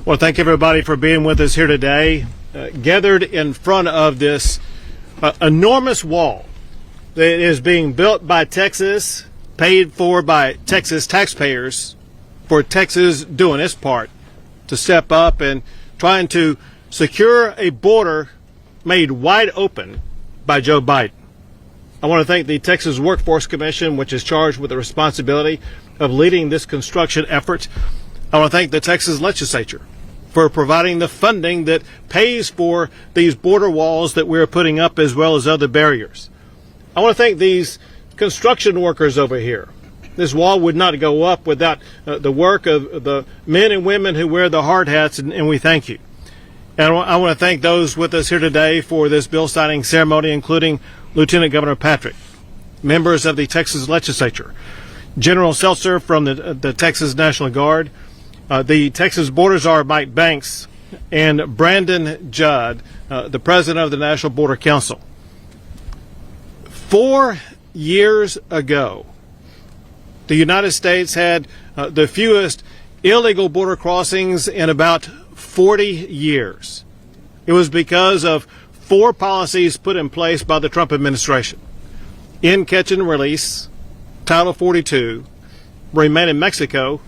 Well, thank everybody for being with us here today, gathered in front of this enormous wall that is being built by Texas, paid for by Texas taxpayers, for Texas doing its part to step up and trying to secure a border made wide open by Joe Biden. I want to thank the Texas Workforce Commission, which is charged with the responsibility of leading this construction effort. I want to thank the Texas legislature for providing the funding that pays for these border walls that we're putting up, as well as other barriers. I want to thank these construction workers over here. This wall would not go up without the work of the men and women who wear the hard hats, and we thank you. And I want to thank those with us here today for this bill signing ceremony, including Lieutenant Governor Patrick, members of the Texas legislature, General Seltzer from the Texas National Guard, the Texas Border Czar Mike Banks, and Brandon Judd, the president of the National Border Council. 4 years ago, the United States had the fewest illegal border crossings in about 40 years. It was because of 4 policies put in place by the Trump administration: in catch and release, Title 42, remain in Mexico,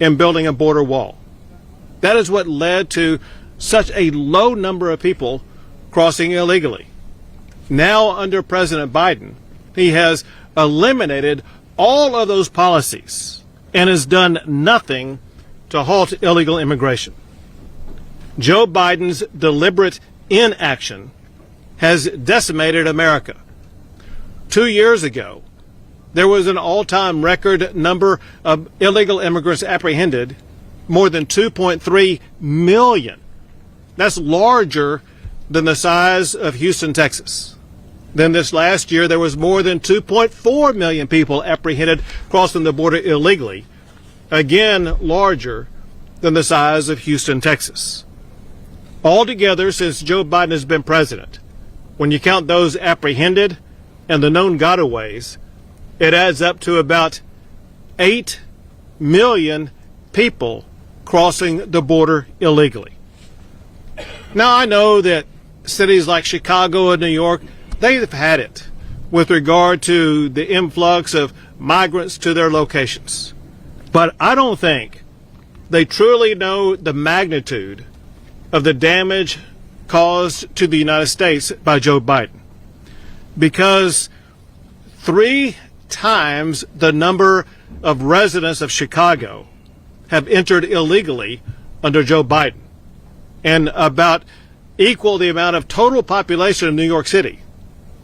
and building a border wall. That is what led to such a low number of people crossing illegally. Now, under President Biden, he has eliminated all of those policies and has done nothing to halt illegal immigration. Joe Biden's deliberate inaction has decimated America. 2 years ago, there was an all-time record number of illegal immigrants apprehended, more than 2.3 million. That's larger than the size of Houston, Texas. Then this last year, there was more than 2.4 million people apprehended crossing the border illegally, again larger than the size of Houston, Texas. Altogether, since Joe Biden has been president, when you count those apprehended and the known gotaways, it adds up to about 8 million people crossing the border illegally. Now, I know that cities like Chicago and New York, they've had it with regard to the influx of migrants to their locations. But I don't think they truly know the magnitude of the damage caused to the United States by Joe Biden. Because 3 times the number of residents of Chicago have entered illegally under Joe Biden, and about equal the amount of total population of New York City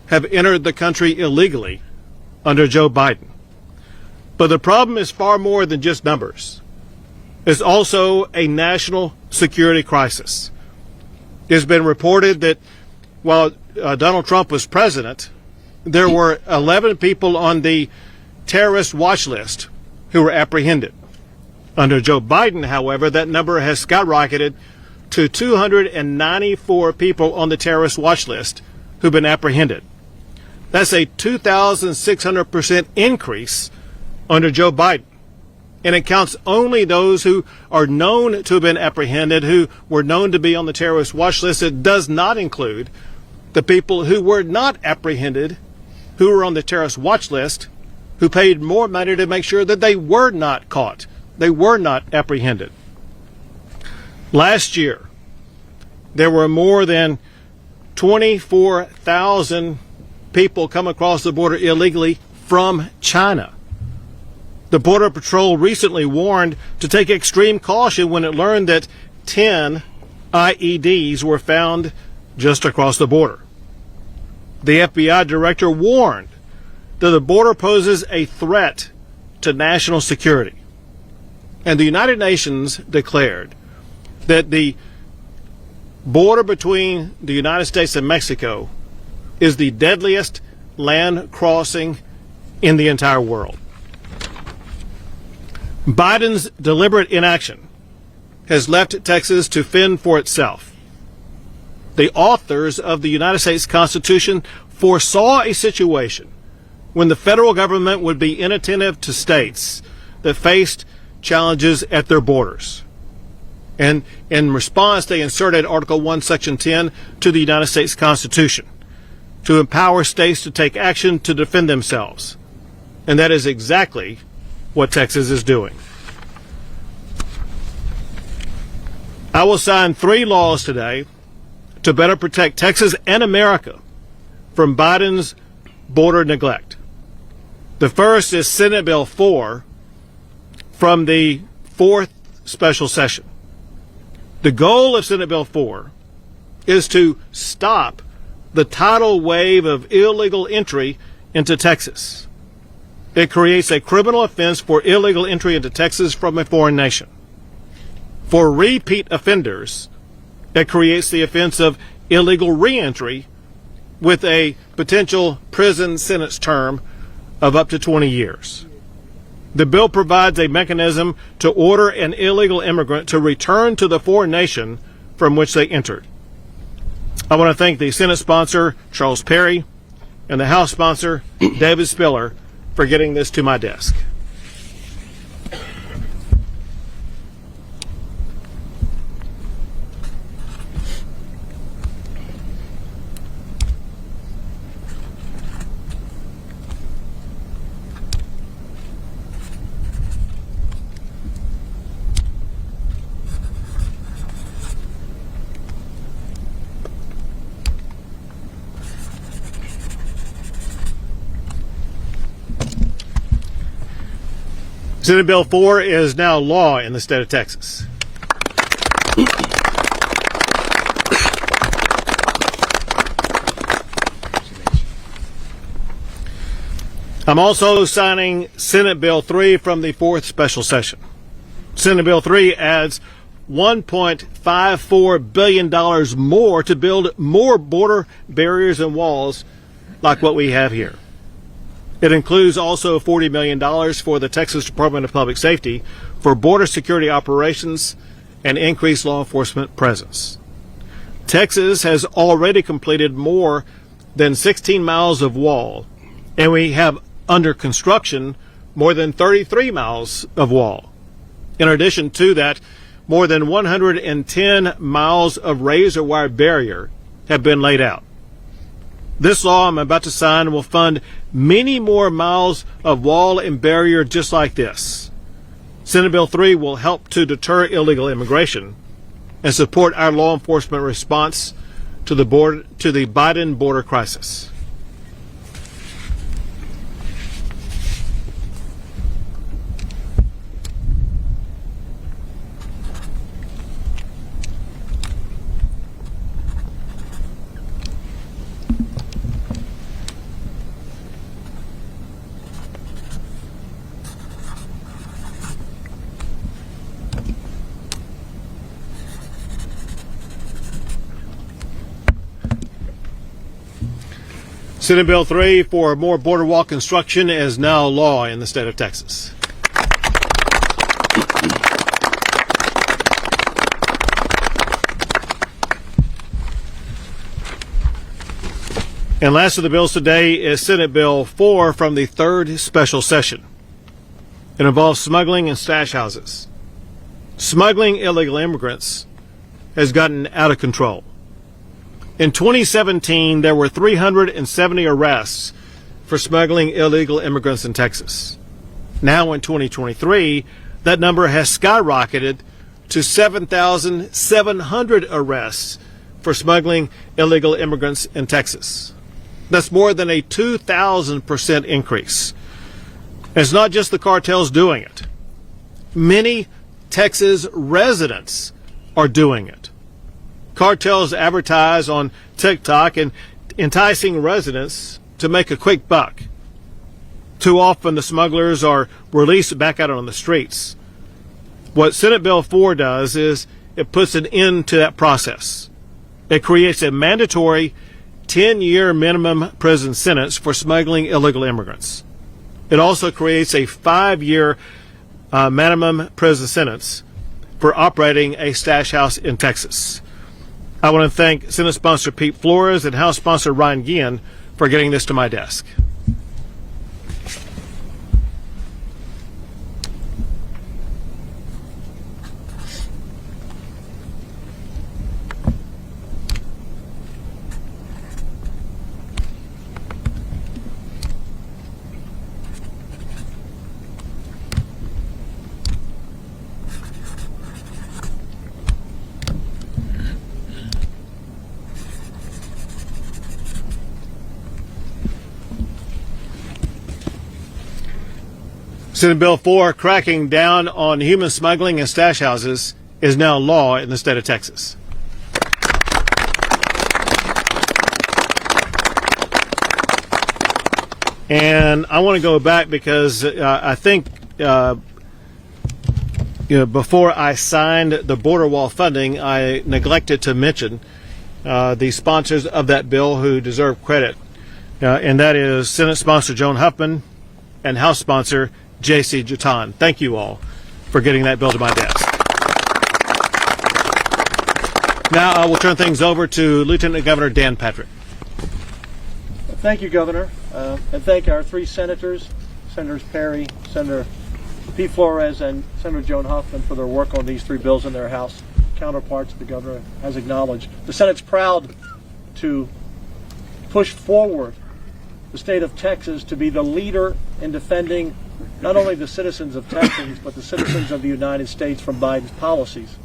have entered the country illegally under Joe Biden. But the problem is far more than just numbers. It's also a national security crisis. It's been reported that while Donald Trump was president, there were 11 people on the terrorist watch list who were apprehended. Under Joe Biden, however, that number has skyrocketed to 294 people on the terrorist watch list who've been apprehended. That's a 2,600% increase under Joe Biden. And it counts only those who are known to have been apprehended, who were known to be on the terrorist watch list. It does not include the people who were not apprehended, who were on the terrorist watch list, who paid more money to make sure that they were not caught, they were not apprehended. Last year, there were more than 24,000 people come across the border illegally from China. The Border Patrol recently warned to take extreme caution when it learned that 10 IEDs were found just across the border. The FBI director warned that the border poses a threat to national security. And the United Nations declared that the border between the United States and Mexico is the deadliest land crossing in the entire world. Biden's deliberate inaction has left Texas to fend for itself. The authors of the United States Constitution foresaw a situation when the federal government would be inattentive to states that faced challenges at their borders. And in response, they inserted Article 1, Section 10 to the United States Constitution to empower states to take action to defend themselves. And that is exactly what Texas is doing. I will sign 3 laws today to better protect Texas and America from Biden's border neglect. The first is Senate Bill 4 from the 4th special session. The goal of Senate Bill 4 is to stop the tidal wave of illegal entry into Texas. It creates a criminal offense for illegal entry into Texas from a foreign nation. For repeat offenders, it creates the offense of illegal reentry with a potential prison sentence term of up to 20 years. The bill provides a mechanism to order an illegal immigrant to return to the foreign nation from which they entered. I want to thank the Senate sponsor, Charles Perry, and the House sponsor, David Spiller, for getting this to my desk. Senate Bill 4 is now law in the state of Texas. I'm also signing Senate Bill 3 from the 4th special session. Senate Bill 3 adds $1.54 billion more to build more border barriers and walls like what we have here. It includes also $40 million for the Texas Department of Public Safety for border security operations and increased law enforcement presence. Texas has already completed more than 16 miles of wall, and we have under construction more than 33 miles of wall. In addition to that, more than 110 miles of razor wire barrier have been laid out. This law I'm about to sign will fund many more miles of wall and barrier just like this. Senate Bill 3 will help to deter illegal immigration and support our law enforcement response to the Biden border crisis. Senate Bill 3 for more border wall construction is now law in the state of Texas. And last of the bills today is Senate Bill 4 from the 3rd special session. It involves smuggling and stash houses. Smuggling illegal immigrants has gotten out of control. In 2017, there were 370 arrests for smuggling illegal immigrants in Texas. Now in 2023, that number has skyrocketed to 7,700 arrests for smuggling illegal immigrants in Texas. That's more than a 2,000% increase. It's not just the cartels doing it. Many Texas residents are doing it. Cartels advertise on TikTok and enticing residents to make a quick buck. Too often the smugglers are released back out on the streets. What Senate Bill 4 does is it puts an end to that process. It creates a mandatory 10-year minimum prison sentence for smuggling illegal immigrants. It also creates a 5-year minimum prison sentence for operating a stash house in Texas. I want to thank Senate sponsor Pete Flores and House sponsor Ryan Guillen for getting this to my desk. Senate Bill 4, cracking down on human smuggling and stash houses, is now law in the state of Texas. And I want to go back because I think before I signed the border wall funding, I neglected to mention the sponsors of that bill who deserve credit, and that is Senate sponsor Joan Huffman and House sponsor J.C. Jatan. Thank you all for getting that bill to my desk. Now I will turn things over to Lieutenant Governor Dan Patrick. Thank you, Governor, and thank our three senators, Senators Perry, Senator Pete Flores, and Senator Joan Huffman for their work on these three bills in their House counterparts. The Governor has acknowledged. The Senate's proud to push forward the state of Texas to be the leader in defending not only the citizens of Texas, but the citizens of the United States from Biden's policies.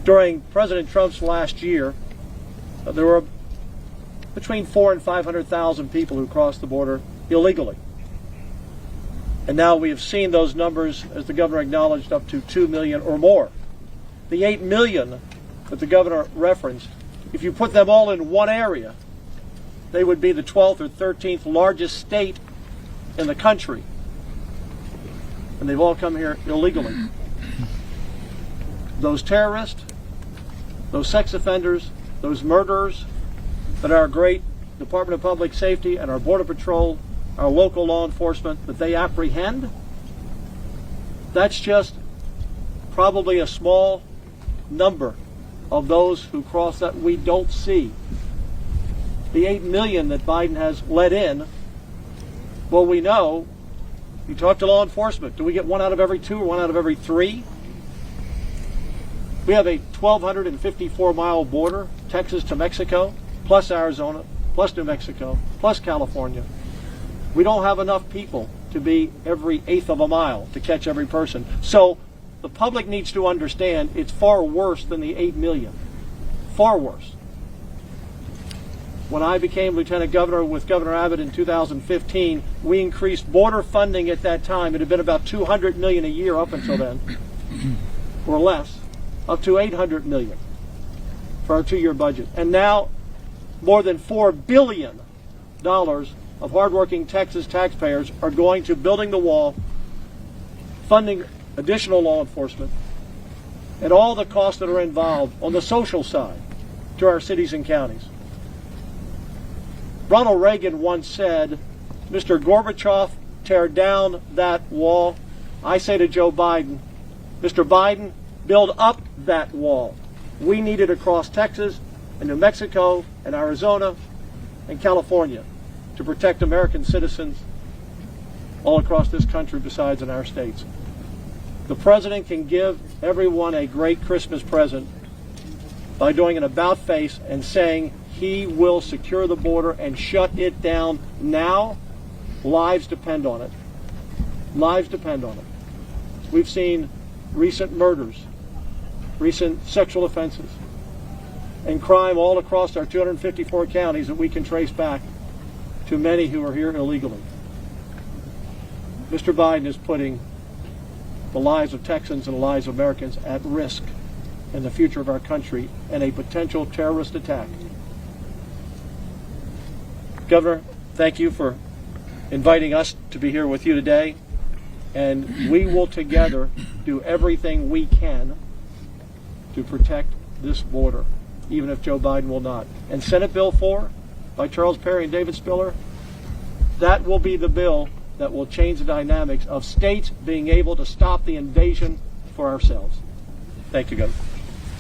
During President Trump's last year, there were between 400,000 and 500,000 people who crossed the border illegally. And now we have seen those numbers, as the governor acknowledged, up to 2 million or more. The 8 million that the governor referenced, if you put them all in one area, they would be the 12th or 13th largest state in the country. And they've all come here illegally. Those terrorists, those sex offenders, those murderers that our great Department of Public Safety and our Border Patrol, our local law enforcement, that they apprehend, that's just probably a small number of those who cross that we don't see. The 8 million that Biden has let in, well, we know, you talk to law enforcement, do we get 1 out of every 2 or 1 out of every 3? We have a 1,254-mile border, Texas to Mexico, plus Arizona, plus New Mexico, plus California. We don't have enough people to be every 1/8 of a mile to catch every person. So the public needs to understand it's far worse than the 8 million. Far worse. When I became Lieutenant Governor with Governor Abbott in 2015, we increased border funding at that time. It had been about $200 million a year up until then, or less, up to $800 million for our 2-year budget. And now more than $4 billion of hardworking Texas taxpayers are going to building the wall, funding additional law enforcement, and all the costs that are involved on the social side to our cities and counties. Ronald Reagan once said, "Mr. Gorbachev, tear down that wall." I say to Joe Biden, Mr. Biden, build up that wall. We need it across Texas and New Mexico and Arizona and California to protect American citizens all across this country besides in our states. The president can give everyone a great Christmas present by doing an about face and saying he will secure the border and shut it down now. Lives depend on it. Lives depend on it. We've seen recent murders, recent sexual offenses, and crime all across our 254 counties that we can trace back to many who are here illegally. Mr. Biden is putting the lives of Texans and the lives of Americans at risk in the future of our country and a potential terrorist attack. Governor, thank you for inviting us to be here with you today, and we will together do everything we can to protect this border, even if Joe Biden will not. And Senate Bill 4 by Charles Perry and David Spiller, that will be the bill that will change the dynamics of states being able to stop the invasion for ourselves. Thank you, Governor.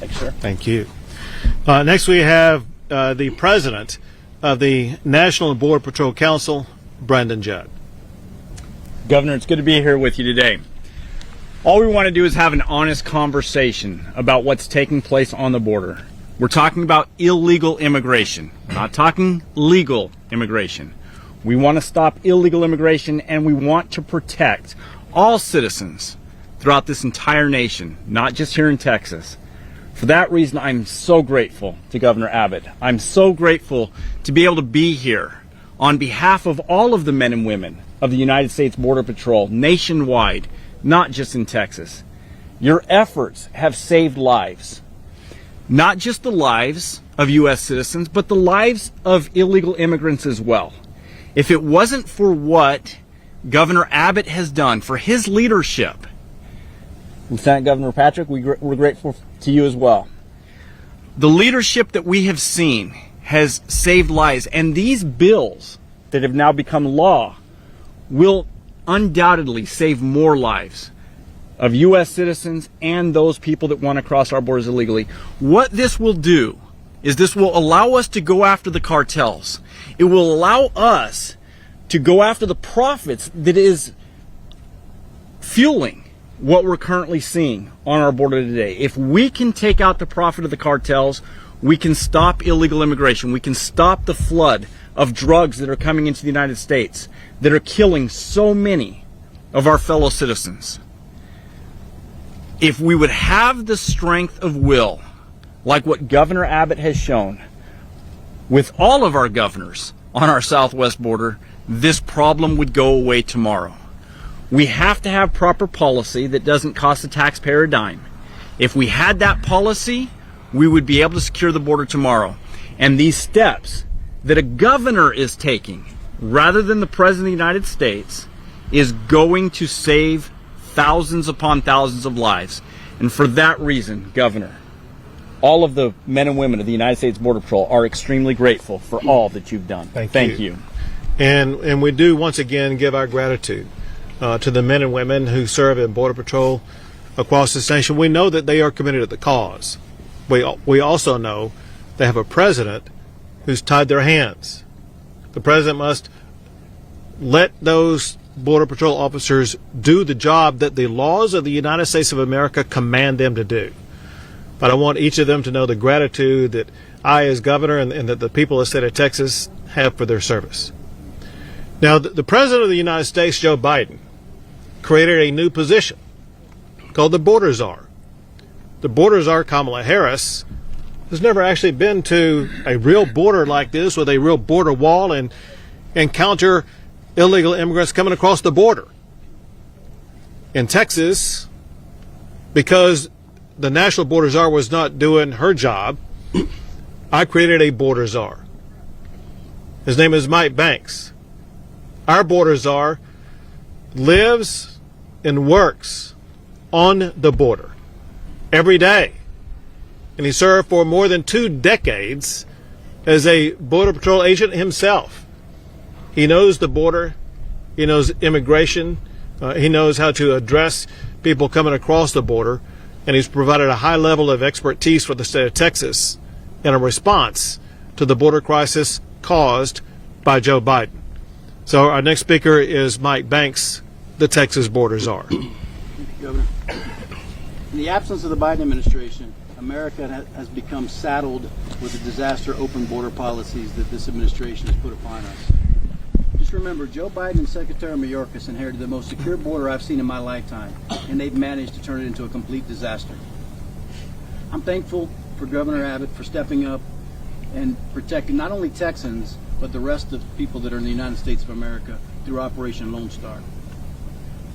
Thank you, sir. Thank you. Next we have the president of the National Border Patrol Council, Brandon Judd. Governor, it's good to be here with you today. All we want to do is have an honest conversation about what's taking place on the border. We're talking about illegal immigration. We're not talking legal immigration. We want to stop illegal immigration, and we want to protect all citizens throughout this entire nation, not just here in Texas. For that reason, I'm so grateful to Governor Abbott. I'm so grateful to be able to be here on behalf of all of the men and women of the United States Border Patrol nationwide, not just in Texas. Your efforts have saved lives. Not just the lives of U.S. citizens, but the lives of illegal immigrants as well. If it wasn't for what Governor Abbott has done, for his leadership, Lieutenant Governor Patrick, we're grateful to you as well. The leadership that we have seen has saved lives, and these bills that have now become law will undoubtedly save more lives of U.S. citizens and those people that want to cross our borders illegally. What this will do is this will allow us to go after the cartels. It will allow us to go after the profits that is fueling what we're currently seeing on our border today. If we can take out the profit of the cartels, we can stop illegal immigration. We can stop the flood of drugs that are coming into the United States that are killing so many of our fellow citizens. If we would have the strength of will, like what Governor Abbott has shown, with all of our governors on our southwest border, this problem would go away tomorrow. We have to have proper policy that doesn't cost the taxpayer a dime. If we had that policy, we would be able to secure the border tomorrow. And these steps that a governor is taking, rather than the President of the United States, is going to save thousands upon thousands of lives. And for that reason, Governor, all of the men and women of the United States Border Patrol are extremely grateful for all that you've done. Thank you. And we do once again give our gratitude to the men and women who serve in Border Patrol across this nation. We know that they are committed to the cause. We also know they have a president who's tied their hands. The president must let those Border Patrol officers do the job that the laws of the United States of America command them to do. But I want each of them to know the gratitude that I, as governor, and that the people of the state of Texas have for their service. Now, the President of the United States, Joe Biden, created a new position called the Border Czar. The Border Czar, Kamala Harris, has never actually been to a real border like this with a real border wall and encounter illegal immigrants coming across the border. In Texas, because the National Border Czar was not doing her job, I created a Border Czar. His name is Mike Banks. Our Border Czar lives and works on the border every day. And he served for more than 2 decades as a Border Patrol agent himself. He knows the border. He knows immigration. He knows how to address people coming across the border. And he's provided a high level of expertise for the state of Texas in a response to the border crisis caused by Joe Biden. So our next speaker is Mike Banks, the Texas Border Czar. Thank you, Governor. In the absence of the Biden administration, America has become saddled with the disaster open border policies that this administration has put upon us. Just remember, Joe Biden and Secretary Mayorkas inherited the most secure border I've seen in my lifetime, and they've managed to turn it into a complete disaster. I'm thankful for Governor Abbott for stepping up and protecting not only Texans, but the rest of people that are in the United States of America through Operation Lone Star.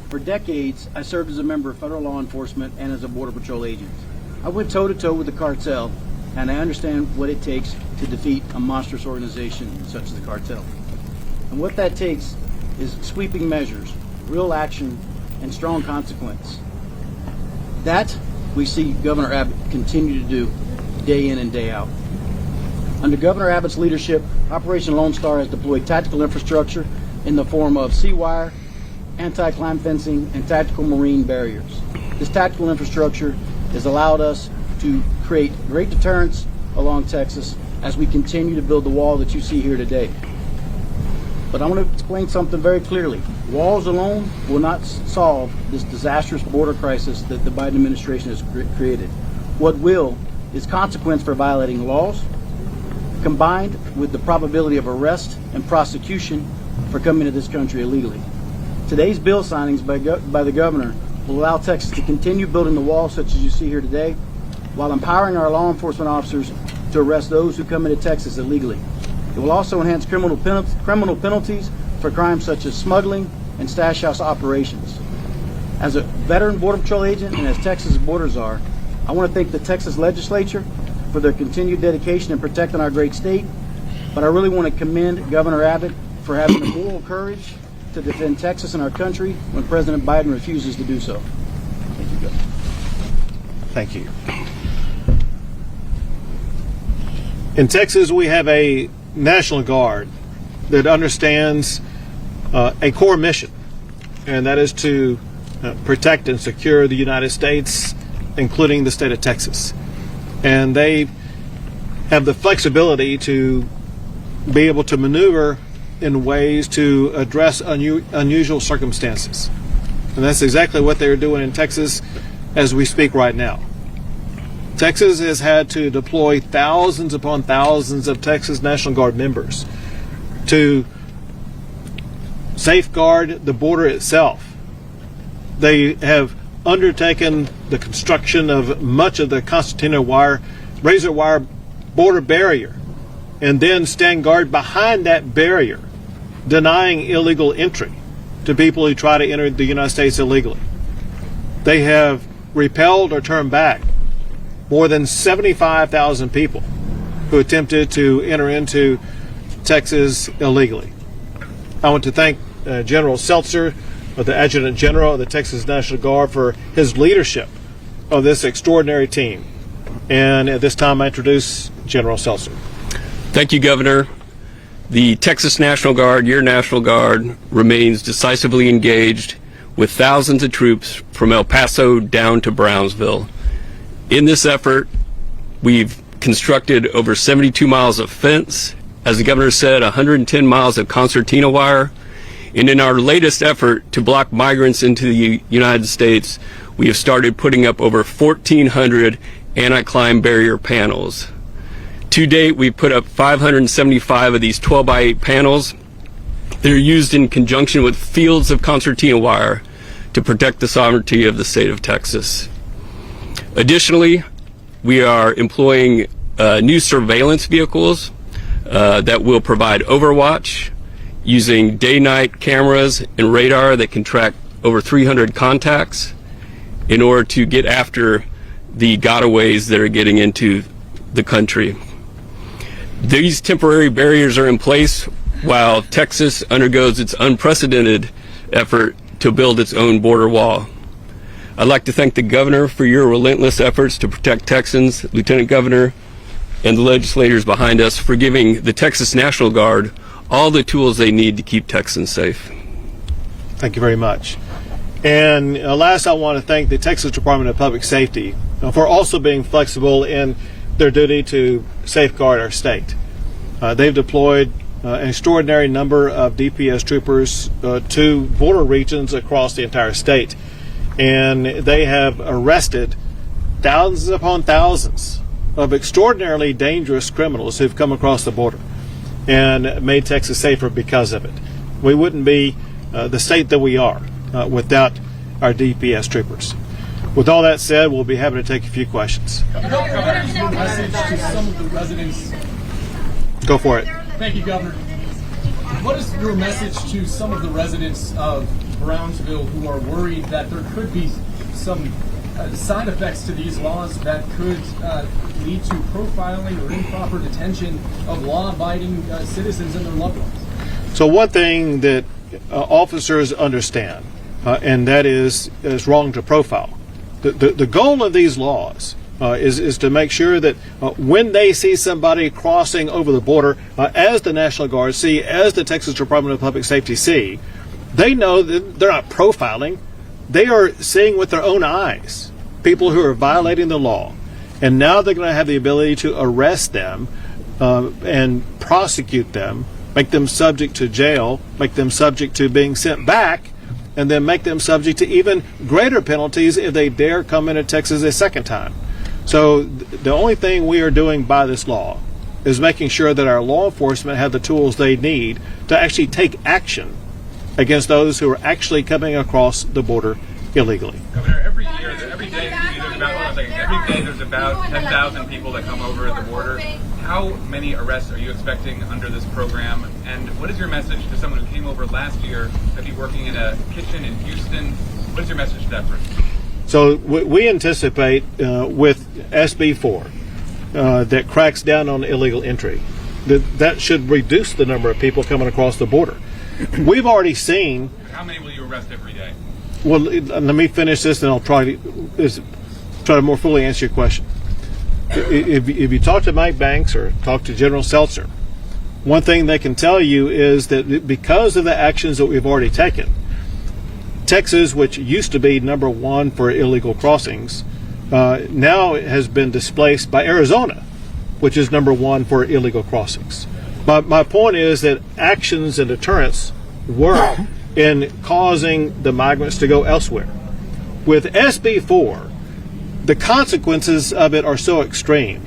For decades, I served as a member of federal law enforcement and as a Border Patrol agent. I went toe-to-toe with the cartel, and I understand what it takes to defeat a monstrous organization such as the cartel. And what that takes is sweeping measures, real action, and strong consequence. That we see Governor Abbott continue to do day in and day out. Under Governor Abbott's leadership, Operation Lone Star has deployed tactical infrastructure in the form of sea wire, anti-climb fencing, and tactical marine barriers. This tactical infrastructure has allowed us to create great deterrence along Texas as we continue to build the wall that you see here today. But I want to explain something very clearly. Walls alone will not solve this disastrous border crisis that the Biden administration has created. What will is consequence for violating laws, combined with the probability of arrest and prosecution for coming to this country illegally. Today's bill signings by the governor will allow Texas to continue building the wall such as you see here today, while empowering our law enforcement officers to arrest those who come into Texas illegally. It will also enhance criminal penalties for crimes such as smuggling and stash house operations. As a veteran Border Patrol agent and as Texas borders are, I want to thank the Texas legislature for their continued dedication in protecting our great state, but I really want to commend Governor Abbott for having the moral courage to defend Texas and our country when President Biden refuses to do so. Thank you, Governor. Thank you. In Texas, we have a National Guard that understands a core mission, and that is to protect and secure the United States, including the state of Texas. And they have the flexibility to be able to maneuver in ways to address unusual circumstances. And that's exactly what they're doing in Texas as we speak right now. Texas has had to deploy thousands upon thousands of Texas National Guard members to safeguard the border itself. They have undertaken the construction of much of the concertina wire, razor wire border barrier, and then stand guard behind that barrier, denying illegal entry to people who try to enter the United States illegally. They have repelled or turned back more than 75,000 people who attempted to enter into Texas illegally. I want to thank General Seltzer, the Adjutant General of the Texas National Guard, for his leadership of this extraordinary team. And at this time, I introduce General Seltzer. Thank you, Governor. The Texas National Guard, your National Guard, remains decisively engaged with thousands of troops from El Paso down to Brownsville. In this effort, we've constructed over 72 miles of fence, as the Governor said, 110 miles of concertina wire, and in our latest effort to block migrants into the United States, we have started putting up over 1,400 anti-climb barrier panels. To date, we've put up 575 of these 12x8 panels. They're used in conjunction with fields of concertina wire to protect the sovereignty of the state of Texas. Additionally, we are employing new surveillance vehicles that will provide overwatch using day-night cameras and radar that can track over 300 contacts in order to get after the gotaways that are getting into the country. These temporary barriers are in place while Texas undergoes its unprecedented effort to build its own border wall. I'd like to thank the Governor for your relentless efforts to protect Texans, Lieutenant Governor, and the legislators behind us for giving the Texas National Guard all the tools they need to keep Texans safe. Thank you very much. And last, I want to thank the Texas Department of Public Safety for also being flexible in their duty to safeguard our state. They've deployed an extraordinary number of DPS troopers to border regions across the entire state, and they have arrested thousands upon thousands of extraordinarily dangerous criminals who've come across the border and made Texas safer because of it. We wouldn't be the state that we are without our DPS troopers. With all that said, we'll be happy to take a few questions. Governor, your message to some of the residents. Go for it. Thank you, Governor. What is your message to some of the residents of Brownsville who are worried that there could be some side effects to these laws that could lead to profiling or improper detention of law-abiding citizens and their loved ones? So one thing that officers understand, and that is wrong to profile. The goal of these laws is to make sure that when they see somebody crossing over the border, as the National Guard see, as the Texas Department of Public Safety see, they know that they're not profiling. They are seeing with their own eyes people who are violating the law. And now they're going to have the ability to arrest them and prosecute them, make them subject to jail, make them subject to being sent back, and then make them subject to even greater penalties if they dare come into Texas a second time. So the only thing we are doing by this law is making sure that our law enforcement have the tools they need to actually take action against those who are actually coming across the border illegally. Governor, every day there's about 10,000 people that come over the border. How many arrests are you expecting under this program? And what is your message to someone who came over last year to be working in a kitchen in Houston? What is your message to that person? So we anticipate with SB 4 that cracks down on illegal entry, that should reduce the number of people coming across the border. We've already seen. How many will you arrest every day? Well, let me finish this, and I'll try to more fully answer your question. If you talk to Mike Banks or talk to General Seltzer, one thing they can tell you is that because of the actions that we've already taken, Texas, which used to be number one for illegal crossings, now has been displaced by Arizona, which is number one for illegal crossings. My point is that actions and deterrence work in causing the migrants to go elsewhere. With SB 4, the consequences of it are so extreme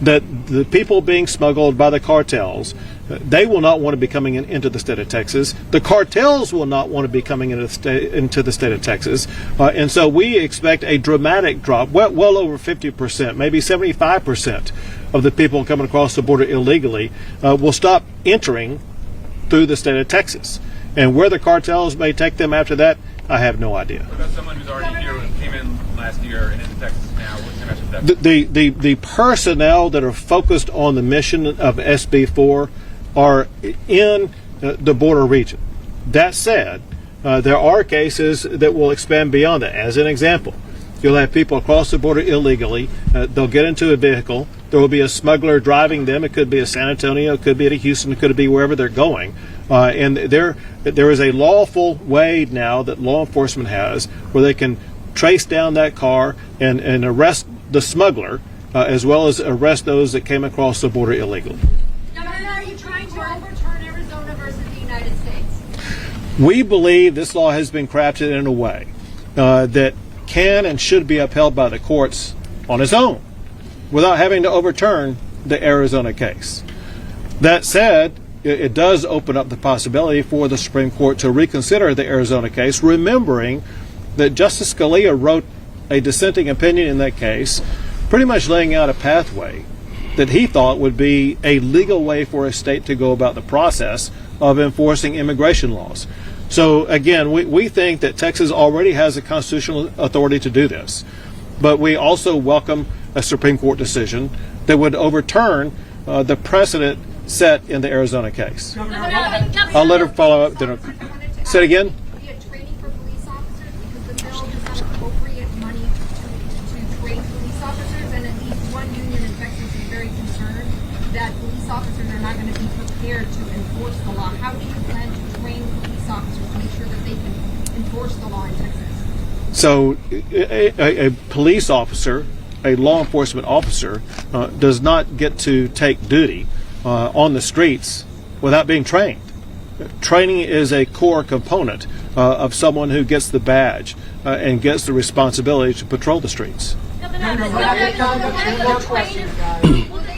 that the people being smuggled by the cartels, they will not want to be coming into the state of Texas. The cartels will not want to be coming into the state of Texas. And so we expect a dramatic drop, well over 50%, maybe 75% of the people coming across the border illegally will stop entering through the state of Texas. And where the cartels may take them after that, I have no idea. What about someone who's already here and came in last year and into Texas now? What's your message to that? The personnel that are focused on the mission of SB 4 are in the border region. That said, there are cases that will expand beyond that. As an example, you'll have people across the border illegally. They'll get into a vehicle. There will be a smuggler driving them. It could be a San Antonio, it could be at Houston, it could be wherever they're going. And there is a lawful way now that law enforcement has where they can trace down that car and arrest the smuggler, as well as arrest those that came across the border illegally. Governor, are you trying to overturn Arizona versus the United States? We believe this law has been crafted in a way that can and should be upheld by the courts on its own without having to overturn the Arizona case. That said, it does open up the possibility for the Supreme Court to reconsider the Arizona case, remembering that Justice Scalia wrote a dissenting opinion in that case, pretty much laying out a pathway that he thought would be a legal way for a state to go about the process of enforcing immigration laws. So again, we think that Texas already has the constitutional authority to do this, but we also welcome a Supreme Court decision that would overturn the precedent set in the Arizona case. I'll let her follow up. Say it again. We had training for police officers because the bill does not appropriate money to train police officers, and at least one union in Texas is very concerned that police officers are not going to be prepared to enforce the law. How do you plan to train police officers to make sure that they can enforce the law in Texas? So a police officer, a law enforcement officer, does not get to take duty on the streets without being trained. Training is a core component of someone who gets the badge and gets the responsibility to patrol the streets. Will the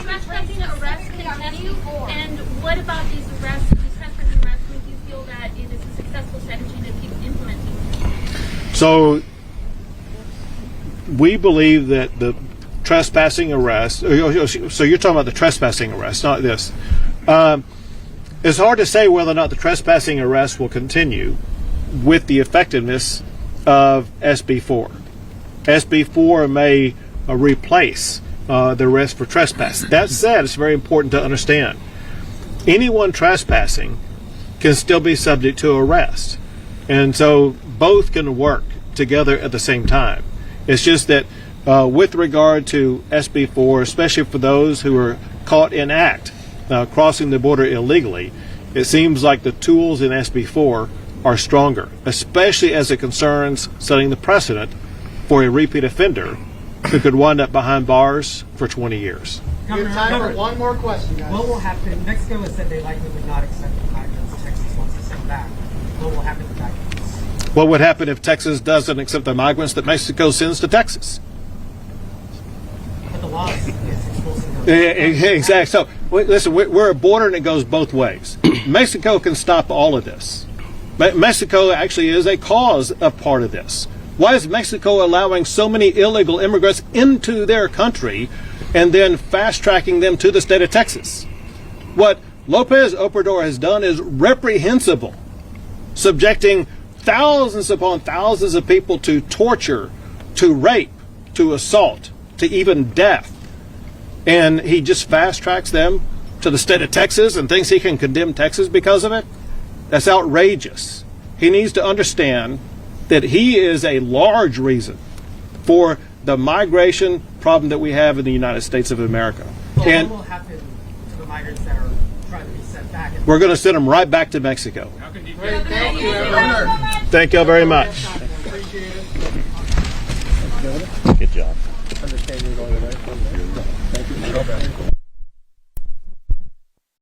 trespassing arrests continue? And what about these arrests, these trespassing arrests, make you feel that it is a successful strategy to keep implementing? So we believe that the trespassing arrest, so you're talking about the trespassing arrest, not this. It's hard to say whether or not the trespassing arrest will continue with the effectiveness of SB 4. SB 4 may replace the arrest for trespass. That said, it's very important to understand anyone trespassing can still be subject to arrest. And so both can work together at the same time. It's just that with regard to SB 4, especially for those who are caught in act, crossing the border illegally, it seems like the tools in SB 4 are stronger, especially as it concerns setting the precedent for a repeat offender who could wind up behind bars for 20 years. You have time for one more question, guys. What will happen? Mexico has said they likely would not accept the migrants Texas wants to send back. What will happen to that? What would happen if Texas doesn't accept the migrants that Mexico sends to Texas? But the law is expulsing them. Exactly. So, listen, we're a border and it goes both ways. Mexico can stop all of this. Mexico actually is a cause of part of this. Why is Mexico allowing so many illegal immigrants into their country and then fast-tracking them to the state of Texas? What Lopez Obrador has done is reprehensible, subjecting thousands upon thousands of people to torture, to rape, to assault, to even death. And he just fast-tracks them to the state of Texas and thinks he can condemn Texas because of it? That's outrageous. He needs to understand that he is a large reason for the migration problem that we have in the United States of America. Well, And what will happen to the migrants that are trying to be sent back? we're going to send them right back to Mexico. How can Thank you, Governor. Thank you very much. Appreciate it. Good job. Understand you're going away. Thank you.